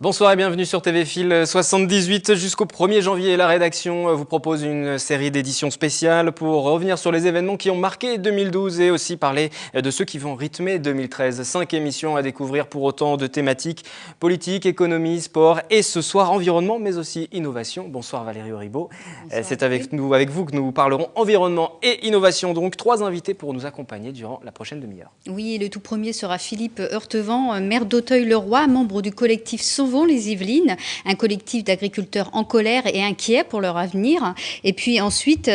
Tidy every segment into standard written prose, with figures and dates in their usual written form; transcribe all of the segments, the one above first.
Bonsoir et bienvenue sur TV Fil 78. Jusqu'au 1er janvier, la rédaction vous propose une série d'éditions spéciales pour revenir sur les événements qui ont marqué 2012 et aussi parler de ceux qui vont rythmer 2013. 5 émissions à découvrir pour autant de thématiques politique, économie, sport et ce soir environnement mais aussi innovation. Bonsoir Valérie Auribeau. C'est avec vous que nous parlerons environnement et innovation. Donc 3 invités pour nous accompagner durant la prochaine demi-heure. Oui, le tout premier sera Philippe Heurtevent, maire d'Auteuil-le-Roi, membre du collectif Sauvons les Yvelines, un collectif d'agriculteurs en colère et inquiets pour leur avenir. Et puis ensuite,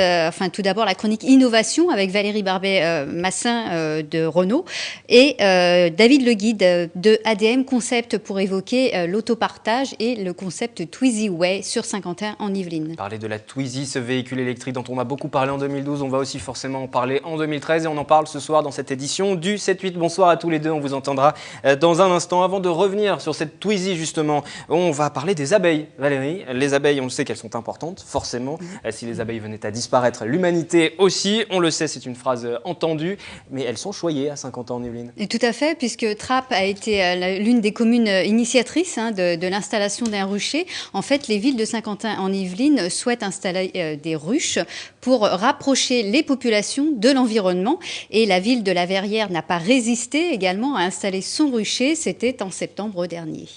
tout d'abord la chronique innovation avec Valérie Barbet-Massin de Renault et David Le Guide de ADM Concept pour évoquer l'autopartage et le concept Twizy Way sur Saint-Quentin en Yvelines. Parler de la Twizy, ce véhicule électrique dont on a beaucoup parlé en 2012, on va aussi forcément en parler en 2013 et on en parle ce soir dans cette édition du 7-8. Bonsoir à tous les deux, on vous entendra dans un instant. Avant de revenir sur cette Twizy justement, on va parler des abeilles, Valérie. Les abeilles, on le sait qu'elles sont importantes, forcément. Si les abeilles venaient à disparaître, l'humanité aussi. On le sait, c'est une phrase entendue, mais elles sont choyées à Saint-Quentin-en-Yvelines. Tout à fait, puisque Trappes a été l'une des communes initiatrices de l'installation d'un rucher. En fait, les villes de Saint-Quentin-en-Yvelines souhaitent installer des ruches pour rapprocher les populations de l'environnement. Et la ville de La Verrière n'a pas résisté également à installer son rucher. C'était en septembre dernier.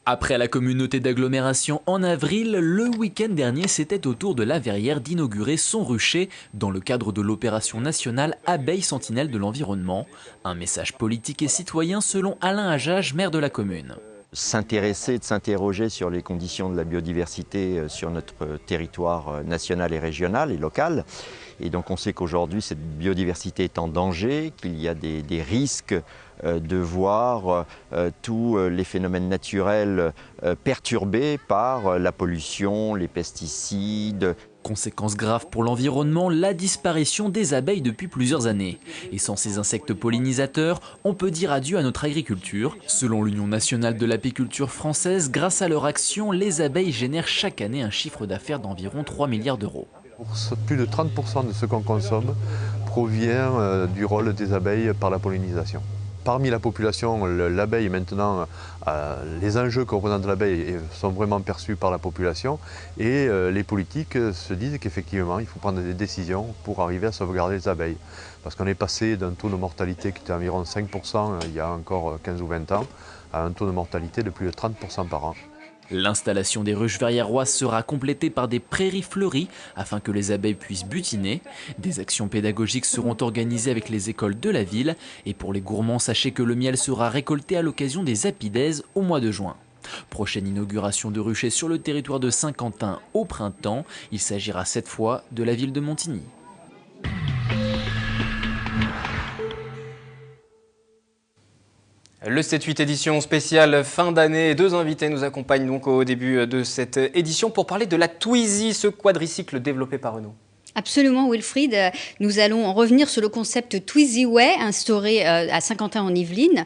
Après la communauté d'agglomération en avril, le week-end dernier, c'était au tour de La Verrière d'inaugurer son rucher dans le cadre de l'opération nationale Abeilles Sentinelles de l'environnement. Un message politique et citoyen selon Alain Hajaj, maire de la commune. S'intéresser, de s'interroger sur les conditions de la biodiversité sur notre territoire national et régional et local. Et donc on sait qu'aujourd'hui cette biodiversité est en danger, qu'il y a des risques de voir tous les phénomènes naturels perturbés par la pollution, les pesticides. Conséquence grave pour l'environnement, la disparition des abeilles depuis plusieurs années. Et sans ces insectes pollinisateurs, on peut dire adieu à notre agriculture. Selon l'Union nationale de l'apiculture française, grâce à leur action, les abeilles génèrent chaque année un chiffre d'affaires d'environ 3 milliards d'euros. Plus de 30% de ce qu'on consomme provient du rôle des abeilles par la pollinisation. Parmi la population, l'abeille maintenant, les enjeux que représente l'abeille sont vraiment perçus par la population et les politiques se disent qu'effectivement il faut prendre des décisions pour arriver à sauvegarder les abeilles. Parce qu'on est passé d'un taux de mortalité qui était environ 5% il y a encore 15 ou 20 ans à un taux de mortalité de plus de 30% par an. L'installation des ruches verriéroises sera complétée par des prairies fleuries afin que les abeilles puissent butiner. Des actions pédagogiques seront organisées avec les écoles de la ville. Et pour les gourmands, sachez que le miel sera récolté à l'occasion des apidaises au mois de juin. Prochaine inauguration de ruchers sur le territoire de Saint-Quentin au printemps. Il s'agira cette fois de la ville de Montigny. Le 7-8 édition spéciale fin d'année. 2 invités nous accompagnent donc au début de cette édition pour parler de la Twizy, ce quadricycle développé par Renault. Absolument, Wilfried. Nous allons revenir sur le concept Twizy Way, instauré à Saint-Quentin-en-Yvelines,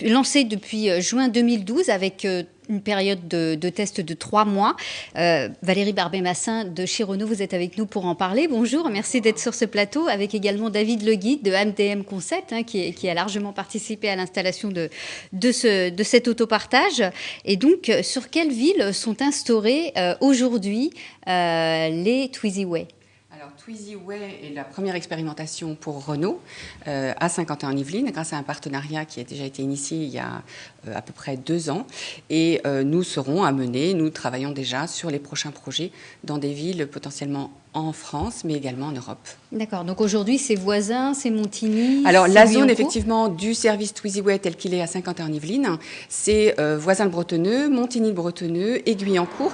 lancé depuis juin 2012 avec une période de test de 3 mois. Valérie Barbet-Massin de chez Renault, vous êtes avec nous pour en parler. Bonjour, merci d'être sur ce plateau, avec également David Le Guide de ADM Concept, qui a largement participé à l'installation de cet autopartage. Et donc, sur quelles villes sont instaurées aujourd'hui les Twizy Way ? Alors, Twizy Way est la première expérimentation pour Renault à Saint-Quentin-en-Yvelines grâce à un partenariat qui a déjà été initié il y a à peu près 2 ans. Et nous serons amenés, nous travaillons déjà sur les prochains projets dans des villes potentiellement en France, mais également en Europe. D'accord. Donc aujourd'hui, c'est Voisins, c'est Montigny. Alors la zone effectivement du service Twizy Way tel qu'il est à Saint-Quentin-en-Yvelines, c'est Voisins-le-Bretonneux, Montigny-le-Bretonneux, Aiguillancourt,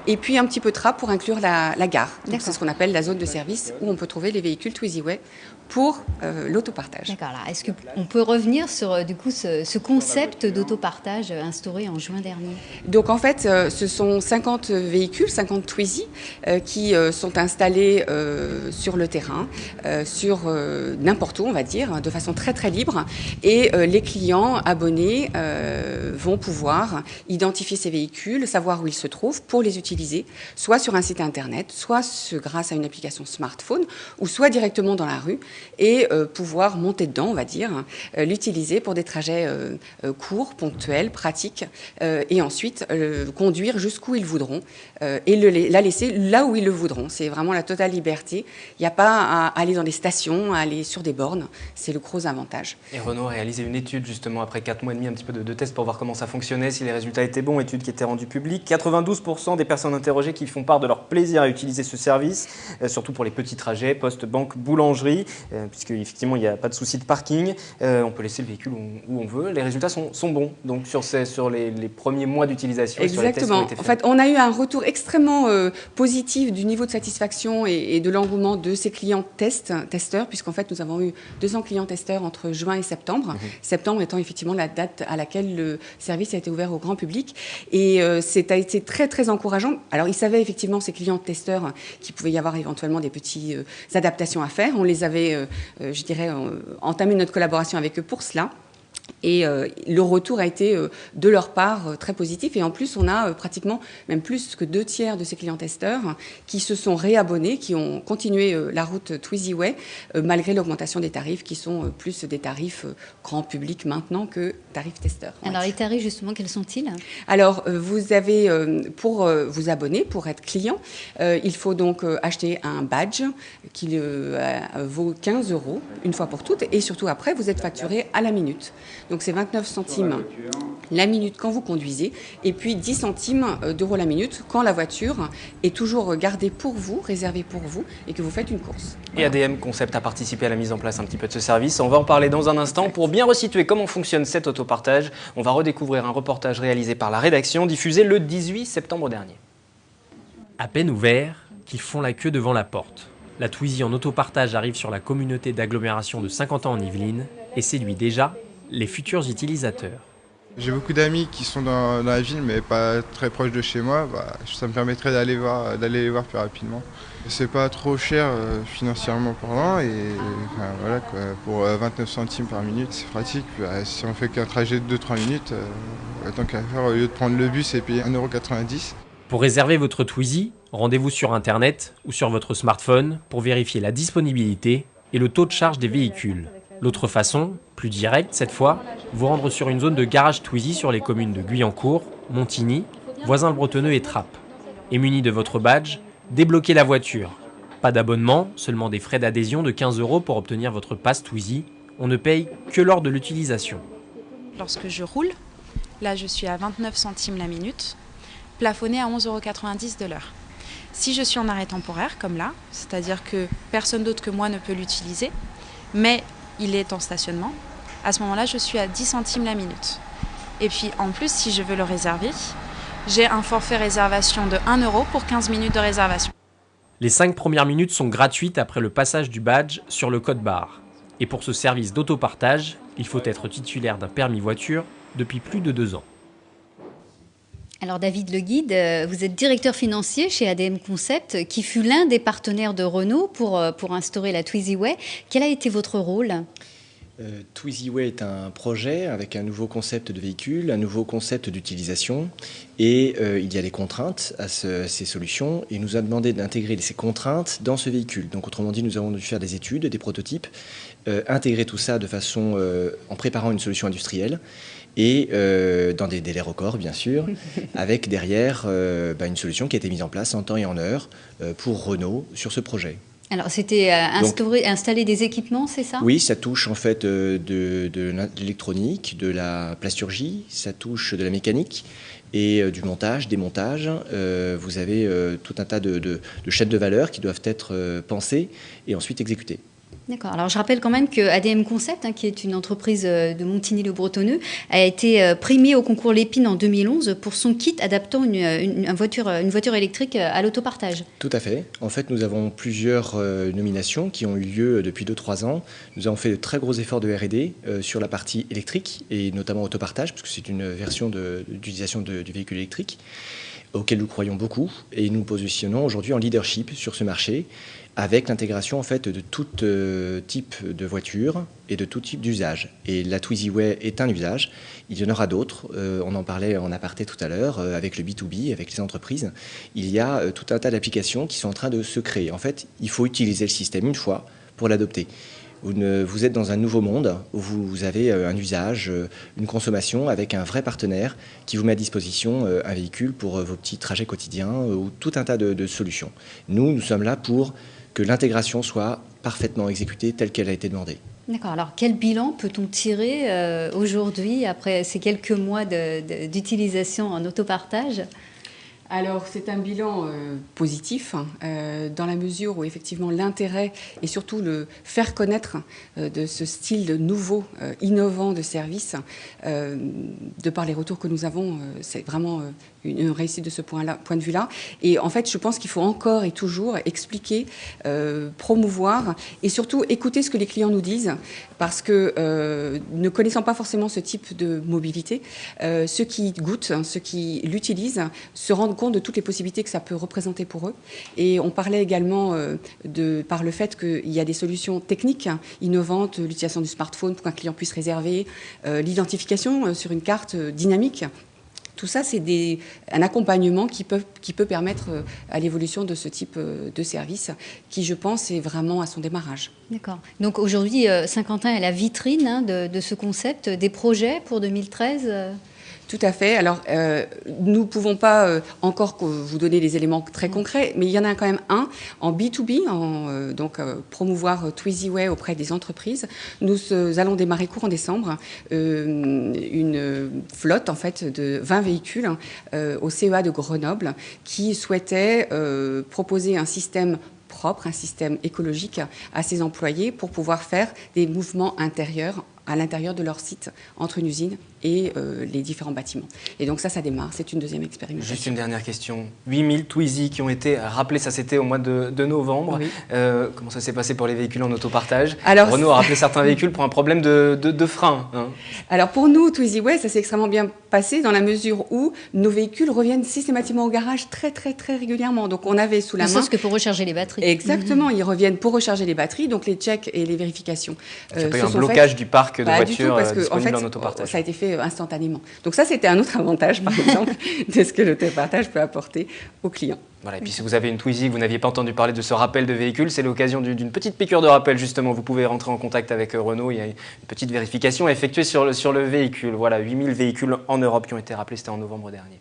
et puis un petit peu Trappes pour inclure la gare. Donc c'est ce qu'on appelle la zone de service où on peut trouver les véhicules Twizy Way pour l'autopartage. D'accord. Là, est-ce qu'on peut revenir sur du coup ce concept d'autopartage instauré en juin dernier ? Donc en fait, ce sont 50 véhicules, 50 Twizy qui sont installés aller sur le terrain, sur n'importe où, on va dire, de façon très très libre. Et les clients abonnés vont pouvoir identifier ces véhicules, savoir où ils se trouvent pour les utiliser, soit sur un site internet, soit grâce à une application smartphone, ou soit directement dans la rue, et pouvoir monter dedans, on va dire, l'utiliser pour des trajets courts, ponctuels, pratiques, et ensuite conduire jusqu'où ils voudront et la laisser là où ils le voudront. C'est vraiment la totale liberté. Il n'y a pas à aller dans des stations, à aller sur des bornes. C'est le gros avantage. Et Renault a réalisé une étude justement après 4 mois et demi, un petit peu de tests pour voir comment ça fonctionnait, si les résultats étaient bons, étude qui était rendue publique. 92% des personnes interrogées qui font part de leur plaisir à utiliser ce service, surtout pour les petits trajets, poste, banque, boulangerie, puisque effectivement il n'y a pas de souci de parking. On peut laisser le véhicule où on veut. Les résultats sont bons, donc sur les premiers mois d'utilisation. Exactement. En fait, on a eu un retour extrêmement positif du niveau de satisfaction et de l'engouement de ces clients testeurs, puisqu'en fait nous avons eu 200 clients testeurs entre juin et septembre. Septembre étant effectivement la date à laquelle le service a été ouvert au grand public. Et ça a été très très encourageant. Alors ils savaient effectivement, ces clients testeurs, qu'il pouvait y avoir éventuellement des petites adaptations à faire. On les avait, je dirais, entamé notre collaboration avec eux pour cela. Et le retour a été de leur part très positif. Et en plus, on a pratiquement même plus que 2/3 de ces clients testeurs qui se sont réabonnés, qui ont continué la route Twizy-Way, malgré l'augmentation des tarifs, qui sont plus des tarifs grand public maintenant que tarifs testeurs. Alors les tarifs, justement, quels sont-ils? Alors, vous avez, pour vous abonner, pour être client, il faut donc acheter un badge qui vaut 15 € une fois pour toutes. Et surtout, après, vous êtes facturé à la minute. Donc c'est 29 centimes la minute quand vous conduisez et puis 10 centimes d'euros la minute quand la voiture est toujours gardée pour vous, réservée pour vous et que vous faites une course. Et ADM Concept a participé à la mise en place un petit peu de ce service. On va en parler dans un instant. Pour bien resituer comment fonctionne cet autopartage, on va redécouvrir un reportage réalisé par la rédaction, diffusé le 18 septembre dernier. À peine ouverts, qu'ils font la queue devant la porte. La Twizy en autopartage arrive sur la communauté d'agglomération de Saint-Quentin en Yvelines et séduit déjà les futurs utilisateurs. J'ai beaucoup d'amis qui sont dans la ville mais pas très proches de chez moi, ça me permettrait d'aller les voir plus rapidement. C'est pas trop cher financièrement parlant et voilà quoi, pour 29 centimes par minute c'est pratique. Si on fait qu'un trajet de 2-3 minutes, tant qu'à faire, au lieu de prendre le bus et payer 1,90 €. Pour réserver votre Twizy, rendez-vous sur internet ou sur votre smartphone pour vérifier la disponibilité et le taux de charge des véhicules. L'autre façon, plus directe cette fois, vous rendre sur une zone de garage Twizy sur les communes de Guyancourt, Montigny, Voisins-le-Bretonneux et Trappes. Et muni de votre badge, débloquez la voiture. Pas d'abonnement, seulement des frais d'adhésion de 15 € pour obtenir votre pass Twizy. On ne paye que lors de l'utilisation. Lorsque je roule, là je suis à 29 centimes la minute, plafonné à 11,90 € de l'heure. Si je suis en arrêt temporaire, comme là, c'est-à-dire que personne d'autre que moi ne peut l'utiliser, mais il est en stationnement, à ce moment-là, je suis à 10 centimes la minute. Et puis, en plus, si je veux le réserver, j'ai un forfait réservation de 1 € pour 15 minutes de réservation. Les 5 premières minutes sont gratuites après le passage du badge sur le code barre. Et pour ce service d'autopartage, il faut être titulaire d'un permis voiture depuis plus de 2 ans. Alors David Le Guide, vous êtes directeur financier chez ADM Concept, qui fut l'un des partenaires de Renault pour instaurer la Twizy-Way. Quel a été votre rôle ? Twizy-Way est un projet avec un nouveau concept de véhicule, un nouveau concept d'utilisation et il y a des contraintes à ces solutions et il nous a demandé d'intégrer ces contraintes dans ce véhicule. Donc autrement dit, nous avons dû faire des études, des prototypes, intégrer tout ça de façon en préparant une solution industrielle et dans des délais records bien sûr, avec derrière une solution qui a été mise en place en temps et en heure pour Renault sur ce projet. Alors, c'était installer des équipements, c'est ça ? Oui, ça touche en fait de l'électronique, de la plasturgie, ça touche de la mécanique et du montage, démontage. Vous avez tout un tas de chaînes de valeur qui doivent être pensées et ensuite exécutées. D'accord. Alors, je rappelle quand même que ADM Concept, qui est une entreprise de Montigny-le-Bretonneux, a été primée au concours Lépine en 2011 pour son kit adaptant une voiture électrique à l'autopartage. Tout à fait. En fait, nous avons plusieurs nominations qui ont eu lieu depuis 2-3 ans. Nous avons fait de très gros efforts de R&D sur la partie électrique et notamment autopartage, parce que c'est une version d'utilisation du véhicule électrique. auquel nous croyons beaucoup, et nous nous positionnons aujourd'hui en leadership sur ce marché, avec l'intégration en fait de tout type de voitures et de tout type d'usage. Et la TwizyWay est un usage, il y en aura d'autres, on en parlait en aparté tout à l'heure, avec le B2B, avec les entreprises. Il y a tout un tas d'applications qui sont en train de se créer. En fait, il faut utiliser le système une fois pour l'adopter. Vous êtes dans un nouveau monde où vous avez un usage, une consommation avec un vrai partenaire qui vous met à disposition un véhicule pour vos petits trajets quotidiens ou tout un tas de solutions. Nous sommes là pour que l'intégration soit parfaitement exécutée telle qu'elle a été demandée. D'accord. Alors, quel bilan peut-on tirer aujourd'hui, après ces quelques mois d'utilisation en autopartage ? Alors, c'est un bilan positif, dans la mesure où effectivement l'intérêt et surtout le faire connaître de ce style de nouveau, innovant de service, de par les retours que nous avons, c'est vraiment une réussite de ce point de vue-là. Et en fait, je pense qu'il faut encore et toujours expliquer, promouvoir et surtout écouter ce que les clients nous disent, parce que ne connaissant pas forcément ce type de mobilité, ceux qui goûtent, ceux qui l'utilisent, se rendent compte de toutes les possibilités que ça peut représenter pour eux. Et on parlait également par le fait qu'il y a des solutions techniques innovantes, l'utilisation du smartphone pour qu'un client puisse réserver, l'identification sur une carte dynamique. Tout ça, c'est un accompagnement qui peut permettre à l'évolution de ce type de service qui, je pense, est vraiment à son démarrage. D'accord. Donc aujourd'hui, Saint-Quentin est la vitrine de ce concept, des projets pour 2013 Tout à fait. Alors, nous ne pouvons pas encore vous donner des éléments très concrets, mais il y en a quand même un en B2B, donc promouvoir TwizyWay auprès des entreprises. Nous allons démarrer courant décembre une flotte en fait de 20 véhicules au CEA de Grenoble qui souhaitait proposer un système propre, un système écologique à ses employés pour pouvoir faire des mouvements intérieurs à l'intérieur de leur site, entre une usine et les différents bâtiments. Et donc ça démarre, c'est une deuxième expérimentation. Juste une dernière question. 8000 Twizy qui ont été rappelés, ça c'était au mois de novembre. Oui. Comment ça s'est passé pour les véhicules en autopartage? Alors, Renault a rappelé certains véhicules pour un problème de frein. Hein. Alors pour nous, TwizyWay, ça s'est extrêmement bien passé dans la mesure où nos véhicules reviennent systématiquement au garage très régulièrement. Donc on avait sous la main... Ne serait-ce que pour recharger les batteries. Exactement, ils reviennent pour recharger les batteries, donc les checks et les vérifications. Il n'y a pas eu un blocage du parc de voitures disponibles en autopartage. Ça a été fait instantanément. Donc ça, c'était un autre avantage, par exemple, de ce que l'autopartage peut apporter aux clients. Voilà, et puis si vous avez une Twizy, que vous n'aviez pas entendu parler de ce rappel de véhicule, c'est l'occasion d'une petite piqûre de rappel justement. Vous pouvez rentrer en contact avec Renault, il y a une petite vérification effectuée sur le véhicule. Voilà, 8000 véhicules en Europe qui ont été rappelés, c'était en novembre dernier.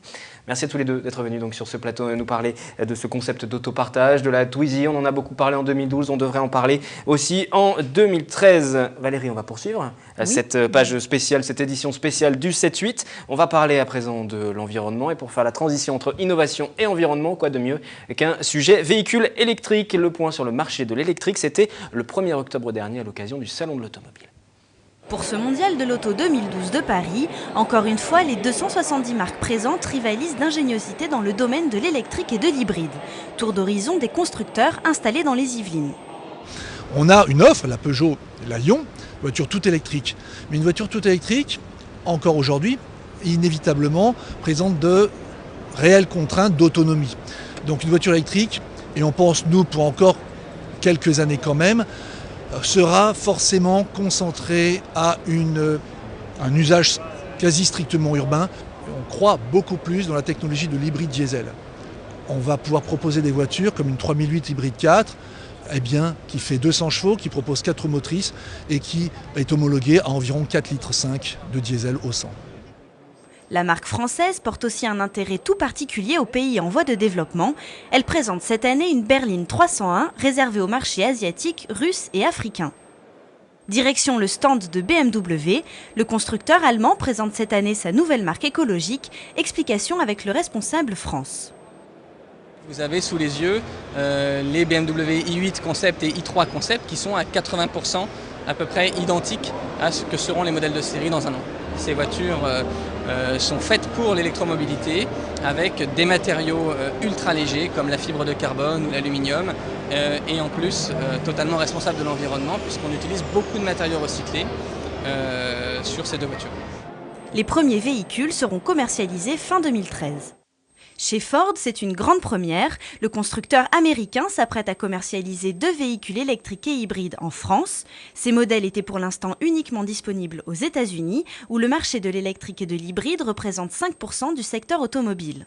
Merci à tous les deux d'être venus donc sur ce plateau nous parler de ce concept d'autopartage, de la Twizy. On en a beaucoup parlé en 2012, on devrait en parler aussi en 2013. Valérie, on va poursuivre cette page spéciale, cette édition spéciale du 7-8. On va parler à présent de l'environnement et pour faire la transition entre innovation et environnement, quoi de mieux qu'un sujet véhicule électrique. Le point sur le marché de l'électrique, c'était le 1er octobre dernier à l'occasion du Salon de l'Automobile. Pour ce mondial de l'auto 2012 de Paris, encore une fois, les 270 marques présentes rivalisent d'ingéniosité dans le domaine de l'électrique et de l'hybride. Tour d'horizon des constructeurs installés dans les Yvelines. On a une offre, la Peugeot, la Lion, voiture toute électrique. Mais une voiture toute électrique, encore aujourd'hui, inévitablement présente de réelles contraintes d'autonomie. Donc une voiture électrique, et on pense nous pour encore quelques années quand même, sera forcément concentrée à un usage quasi strictement urbain. On croit beaucoup plus dans la technologie de l'hybride diesel. On va pouvoir proposer des voitures comme une 3008 hybride 4, qui fait 200 chevaux, qui propose 4 motrices et qui est homologuée à environ 4,5 litres de diesel au 100. La marque française porte aussi un intérêt tout particulier aux pays en voie de développement. Elle présente cette année une berline 301 réservée au marché asiatique, russe et africain. Direction le stand de BMW, le constructeur allemand présente cette année sa nouvelle marque écologique. Explication avec le responsable France. Vous avez sous les yeux les BMW i8 Concept et i3 Concept qui sont à 80% à peu près identiques à ce que seront les modèles de série dans un an. Ces voitures sont faites pour l'électromobilité avec des matériaux ultra légers comme la fibre de carbone ou l'aluminium et en plus totalement responsables de l'environnement puisqu'on utilise beaucoup de matériaux recyclés sur ces deux voitures. Les premiers véhicules seront commercialisés fin 2013. Chez Ford, c'est une grande première. Le constructeur américain s'apprête à commercialiser 2 véhicules électriques et hybrides en France. Ces modèles étaient pour l'instant uniquement disponibles aux États-Unis, où le marché de l'électrique et de l'hybride représente 5% du secteur automobile.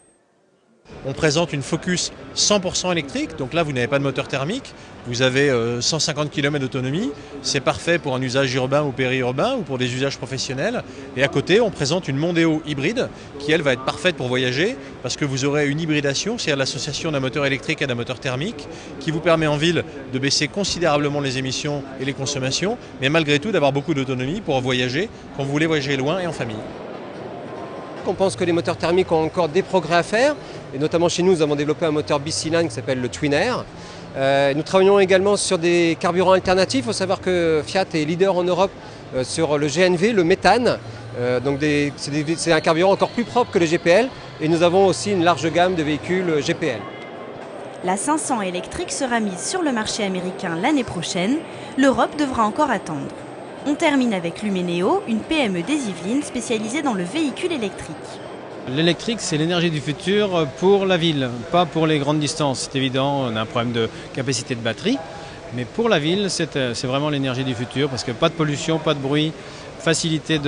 On présente une Focus 100% électrique, donc là vous n'avez pas de moteur thermique, vous avez 150 km d'autonomie, c'est parfait pour un usage urbain ou périurbain ou pour des usages professionnels. Et à côté on présente une Mondeo hybride qui elle va être parfaite pour voyager parce que vous aurez une hybridation, c'est-à-dire l'association d'un moteur électrique et d'un moteur thermique qui vous permet en ville de baisser considérablement les émissions et les consommations, mais malgré tout d'avoir beaucoup d'autonomie pour voyager quand vous voulez voyager loin et en famille. On pense que les moteurs thermiques ont encore des progrès à faire, et notamment chez nous, nous avons développé un moteur bicylindre qui s'appelle le Twin Air. Nous travaillons également sur des carburants alternatifs. Il faut savoir que Fiat est leader en Europe sur le GNV, le méthane. C'est un carburant encore plus propre que le GPL, et nous avons aussi une large gamme de véhicules GPL. La 500 électrique sera mise sur le marché américain l'année prochaine. L'Europe devra encore attendre. On termine avec Luménéo, une PME des Yvelines spécialisée dans le véhicule électrique. L'électrique, c'est l'énergie du futur pour la ville, pas pour les grandes distances. C'est évident, on a un problème de capacité de batterie, mais pour la ville, c'est vraiment l'énergie du futur parce que pas de pollution, pas de bruit, facilité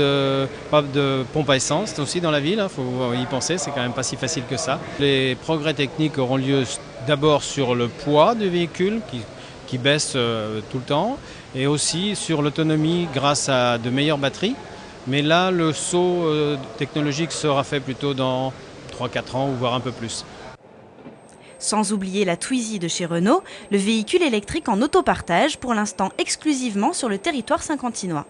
pas de pompe à essence aussi dans la ville, il faut y penser, c'est quand même pas si facile que ça. Les progrès techniques auront lieu d'abord sur le poids du véhicule qui baisse tout le temps, et aussi sur l'autonomie grâce à de meilleures batteries. Mais là, le saut technologique sera fait plutôt dans 3-4 ans, ou voire un peu plus. Sans oublier la Twizy de chez Renault, le véhicule électrique en autopartage, pour l'instant exclusivement sur le territoire saint-quentinois.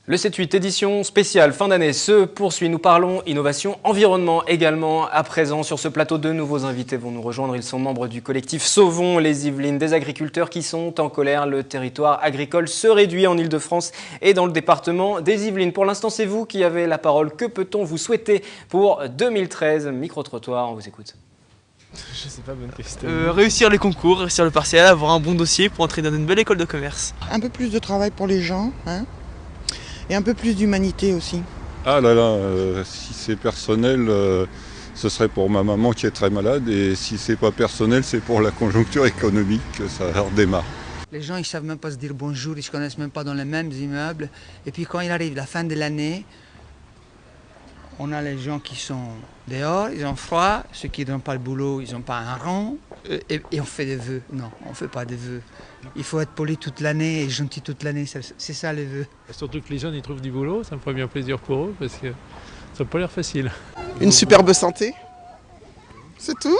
Le 7-8 édition spéciale fin d'année se poursuit. Nous parlons innovation, environnement également. À présent, sur ce plateau, 2 nouveaux invités vont nous rejoindre. Ils sont membres du collectif Sauvons les Yvelines, des agriculteurs qui sont en colère. Le territoire agricole se réduit en Ile-de-France et dans le département des Yvelines. Pour l'instant, c'est vous qui avez la parole. Que peut-on vous souhaiter pour 2013 ? Micro-trottoir, on vous écoute. Je sais pas, bonne question. Réussir les concours, réussir le partiel, avoir un bon dossier pour entrer dans une belle école de commerce. Un peu plus de travail pour les gens, hein. Et un peu plus d'humanité aussi. Ah là là, si c'est personnel, ce serait pour ma maman qui est très malade, et si c'est pas personnel, c'est pour la conjoncture économique que ça redémarre. Les gens, ils savent même pas se dire bonjour, ils se connaissent même pas dans les mêmes immeubles. Et puis quand il arrive la fin de l'année, on a les gens qui sont dehors, ils ont froid, ceux qui n'ont pas le boulot, ils n'ont pas un rond, et on fait des vœux. Non, on ne fait pas des vœux. Il faut être poli toute l'année et gentil toute l'année, c'est ça les vœux. Surtout que les jeunes ils trouvent du boulot, ça me ferait bien plaisir pour eux parce que ça n'a pas l'air facile. Une superbe santé, c'est tout.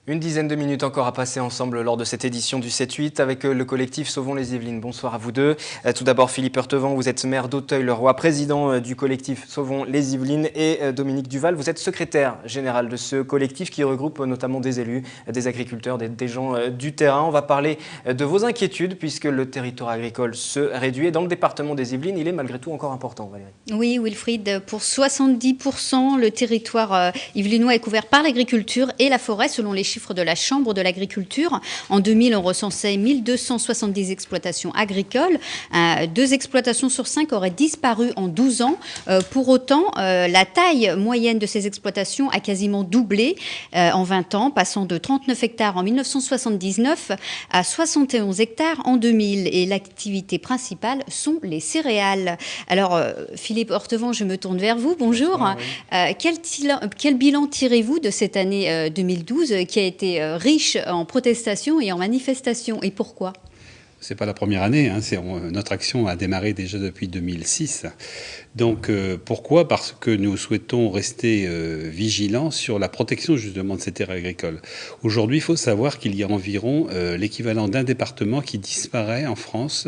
Une dizaine de minutes encore à passer ensemble lors de cette édition du 7-8 avec le collectif Sauvons les Yvelines. Bonsoir à vous deux. Tout d'abord Philippe Heurtevant, vous êtes maire d'Auteuil-le-Roi, président du collectif Sauvons les Yvelines, et Dominique Duval, vous êtes secrétaire général de ce collectif qui regroupe notamment des élus, des agriculteurs, des gens du terrain. On va parler de vos inquiétudes puisque le territoire agricole se réduit et dans le département des Yvelines, il est malgré tout encore important, Valérie. Oui, Wilfried, pour 70%, le territoire yvelinois est couvert par l'agriculture et la forêt selon les chiffres de la Chambre de l'agriculture. En 2000, on recensait 1270 exploitations agricoles. 2 exploitations sur 5 auraient disparu en 12 ans. Pour autant, la taille moyenne de ces exploitations a quasiment doublé en 20 ans, passant de 39 hectares en 1979 à 71 hectares en 2000. Et l'activité principale sont les céréales. Alors, Philippe Heurtevant, je me tourne vers vous. Bonjour. Quel bilan tirez-vous de cette année 2012 qui a été riche en protestations et en manifestations, et pourquoi ? C'est pas la première année, hein, notre action a démarré déjà depuis 2006. Donc pourquoi ? Parce que nous souhaitons rester vigilants sur la protection justement de ces terres agricoles. Aujourd'hui, il faut savoir qu'il y a environ l'équivalent d'un département qui disparaît en France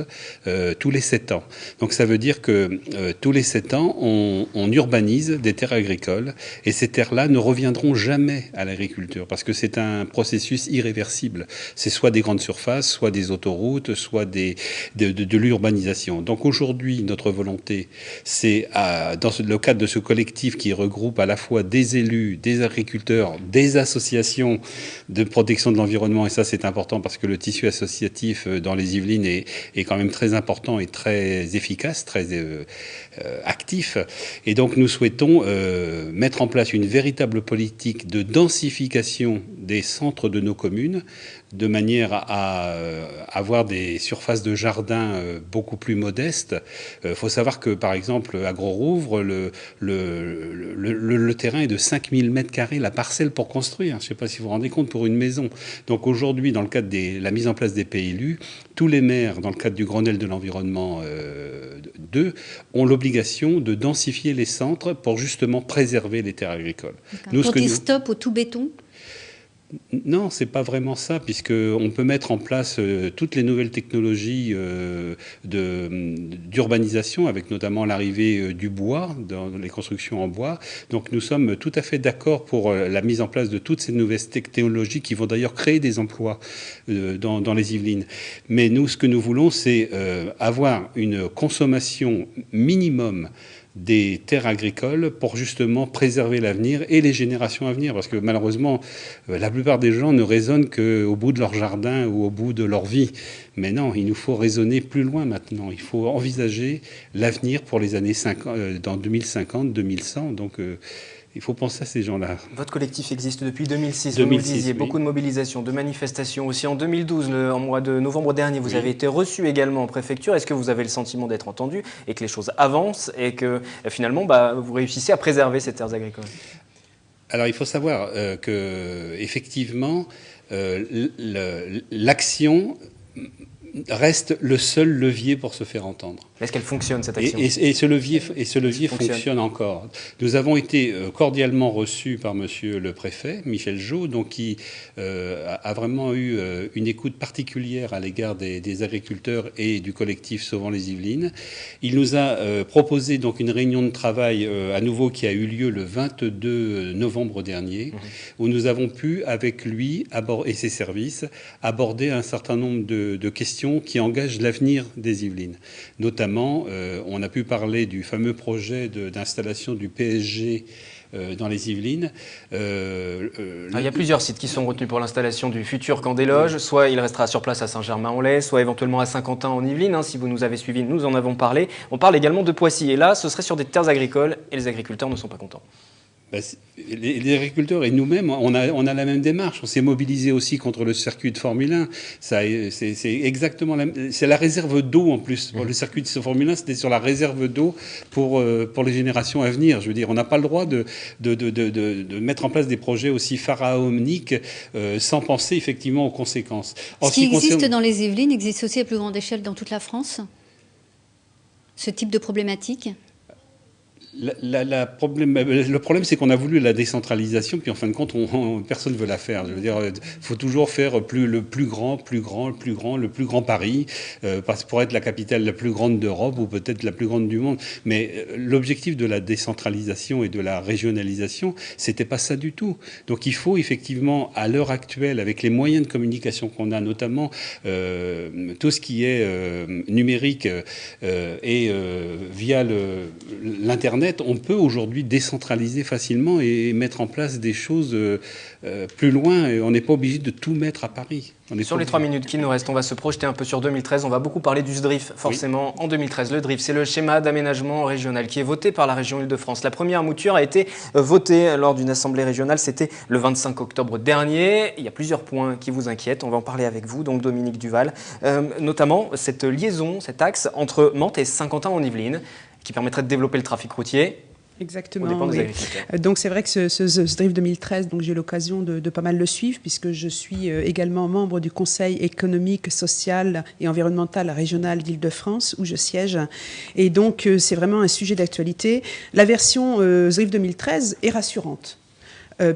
tous les 7 ans. Donc ça veut dire que tous les 7 ans, on urbanise des terres agricoles et ces terres-là ne reviendront jamais à l'agriculture parce que c'est un processus irréversible. C'est soit des grandes surfaces, soit des autoroutes, soit de l'urbanisation. Donc aujourd'hui, notre volonté, c'est dans le cadre de ce collectif qui regroupe à la fois des élus, des agriculteurs, des associations de protection de l'environnement, et ça c'est important parce que le tissu associatif dans les Yvelines est quand même très important et très efficace, très actif. Et donc nous souhaitons mettre en place une véritable politique de densification des centres de nos communes, de manière à avoir des surfaces de jardin beaucoup plus modestes. Il faut savoir que, par exemple, à Gros-Rouvre, le terrain est de 5000 m², la parcelle pour construire. Je ne sais pas si vous vous rendez compte, pour une maison. Donc aujourd'hui, dans le cadre de la mise en place des PLU, tous les maires, dans le cadre du Grenelle de l'environnement 2, ont l'obligation de densifier les centres pour justement préserver les terres agricoles. Pour des stops au tout béton ? Non, c'est pas vraiment ça, puisqu'on peut mettre en place toutes les nouvelles technologies d'urbanisation, avec notamment l'arrivée du bois, dans les constructions en bois. Donc nous sommes tout à fait d'accord pour la mise en place de toutes ces nouvelles technologies qui vont d'ailleurs créer des emplois dans les Yvelines. Mais nous, ce que nous voulons, c'est avoir une consommation minimum des terres agricoles pour justement préserver l'avenir et les générations à venir. Parce que malheureusement, la plupart des gens ne raisonnent qu'au bout de leur jardin ou au bout de leur vie. Mais non, il nous faut raisonner plus loin maintenant. Il faut envisager l'avenir pour les années 50, dans 2050, 2100. Donc il faut penser à ces gens-là. Votre collectif existe depuis 2006, vous nous le disiez, oui. Beaucoup de mobilisations, de manifestations aussi. En 2012, en mois de novembre dernier, vous avez été reçu également en préfecture. Est-ce que vous avez le sentiment d'être entendu et que les choses avancent et que finalement vous réussissez à préserver ces terres agricoles? Alors il faut savoir que effectivement, l'action reste le seul levier pour se faire entendre. Est-ce qu'elle fonctionne, cette action ? Et ce levier fonctionne encore. Nous avons été cordialement reçus par monsieur le préfet, Michel Jaud, donc qui a vraiment eu une écoute particulière à l'égard des agriculteurs et du collectif Sauvons les Yvelines. Il nous a proposé donc une réunion de travail à nouveau qui a eu lieu le 22 novembre dernier, où nous avons pu, avec lui et ses services, aborder un certain nombre de questions qui engagent l'avenir des Yvelines. Notamment, on a pu parler du fameux projet d'installation du PSG dans les Yvelines. Il y a plusieurs sites qui sont retenus pour l'installation du futur camp des loges. Soit il restera sur place à Saint-Germain-en-Laye, soit éventuellement à Saint-Quentin en Yvelines. Si vous nous avez suivis, nous en avons parlé. On parle également de Poissy. Et là, ce serait sur des terres agricoles et les agriculteurs ne sont pas contents. Les agriculteurs et nous-mêmes, on a la même démarche. On s'est mobilisé aussi contre le circuit de Formule 1. C'est exactement c'est la réserve d'eau en plus. Pour le circuit de Formule 1, c'était sur la réserve d'eau pour les générations à venir. Je veux dire, on n'a pas le droit de mettre en place des projets aussi pharaoniques sans penser effectivement aux conséquences. Ce qui existe dans les Yvelines existe aussi à plus grande échelle dans toute la France ? Ce type de problématique ? Le problème, c'est qu'on a voulu la décentralisation, puis en fin de compte, personne ne veut la faire. Je veux dire, il faut toujours faire le plus grand Paris, pour être la capitale la plus grande d'Europe ou peut-être la plus grande du monde. Mais l'objectif de la décentralisation et de la régionalisation, c'était pas ça du tout. Donc il faut effectivement, à l'heure actuelle, avec les moyens de communication qu'on a, notamment tout ce qui est numérique et via l'Internet, on peut aujourd'hui décentraliser facilement et mettre en place des choses plus loin. Et on n'est pas obligé de tout mettre à Paris. Sur les 3 minutes qui nous restent, on va se projeter un peu sur 2013. On va beaucoup parler du SDRIF, forcément. Oui. En 2013, le DRIF, c'est le schéma d'aménagement régional qui est voté par la région Île-de-France. La première mouture a été votée lors d'une assemblée régionale. C'était le 25 octobre dernier. Il y a plusieurs points qui vous inquiètent. On va en parler avec vous, donc Dominique Duval. Notamment cette liaison, cet axe entre Mantes et Saint-Quentin en Yvelines, qui permettrait de développer le trafic routier. Exactement. Oui. Donc c'est vrai que ce DRIF 2013, donc j'ai eu l'occasion de pas mal le suivre puisque je suis également membre du Conseil économique, social et environnemental régional d'Île-de-France où je siège. Et donc c'est vraiment un sujet d'actualité. La version DRIF 2013 est rassurante.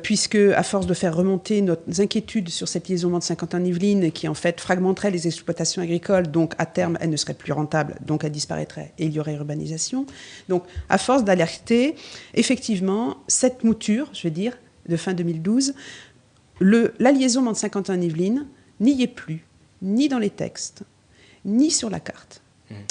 Puisque, à force de faire remonter nos inquiétudes sur cette liaison Mantes-Saint-Quentin-Yvelines qui, en fait, fragmenterait les exploitations agricoles, donc, à terme, elle ne serait plus rentable, donc, elle disparaîtrait et il y aurait urbanisation. Donc, à force d'alerter, effectivement, cette mouture, je vais dire, de fin 2012, la liaison Mantes-Saint-Quentin-Yvelines n'y est plus, ni dans les textes, ni sur la carte.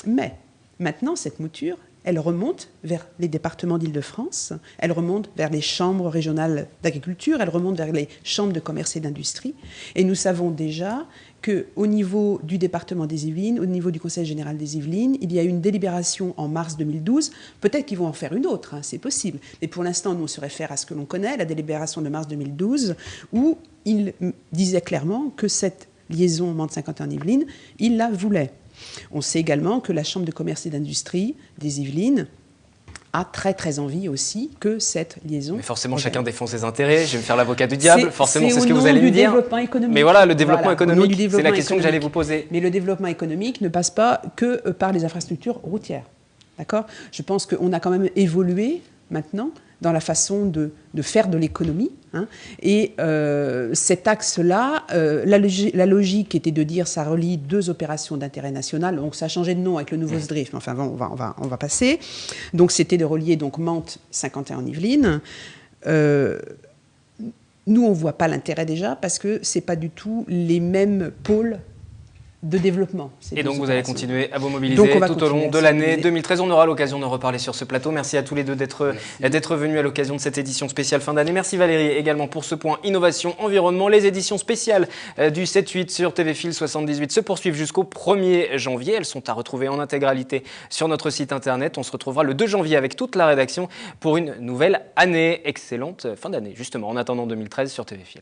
Mais maintenant, cette mouture, elle remonte vers les départements d'Île-de-France, elle remonte vers les chambres régionales d'agriculture, elle remonte vers les chambres de commerce et d'industrie. Et nous savons déjà qu'au niveau du département des Yvelines, au niveau du Conseil général des Yvelines, il y a eu une délibération en mars 2012. Peut-être qu'ils vont en faire une autre, hein, c'est possible. Mais pour l'instant, nous, on se réfère à ce que l'on connaît, la délibération de mars 2012, où il disait clairement que cette liaison Mende-Saint-Quentin-Yvelines, il la voulait. On sait également que la Chambre de commerce et d'industrie des Yvelines a très très envie aussi que cette liaison... Mais forcément, chacun défend ses intérêts. Je vais me faire l'avocat du diable. Forcément, c'est ce que vous au allez nom me du dire. développement économique. Mais voilà, le développement économique, c'est la développement question que j'allais vous poser. Mais le développement économique ne passe pas que par les infrastructures routières. D'accord ? Je pense qu'on a quand même évolué maintenant dans la façon de faire de l'économie. Hein. Et cet axe-là, la logique était de dire ça relie deux opérations d'intérêt national. Donc ça a changé de nom avec le nouveau SDRIF, mais enfin bon, on va passer. Donc c'était de relier donc Mende-Saint-Quentin en Yvelines. Nous, on ne voit pas l'intérêt déjà parce que ce n'est pas du tout les mêmes pôles de développement. Et donc vous allez continuer à vous mobiliser tout au long de l'année 2013. On aura l'occasion de reparler sur ce plateau. Merci à tous les deux d'être venus à l'occasion de cette édition spéciale fin d'année. Merci Valérie également pour ce point innovation, environnement. Les éditions spéciales du 7-8 sur TV Fil 78 se poursuivent jusqu'au 1er janvier. Elles sont à retrouver en intégralité sur notre site internet. On se retrouvera le 2 janvier avec toute la rédaction pour une nouvelle année. Excellente fin d'année justement en attendant 2013 sur TV Fil.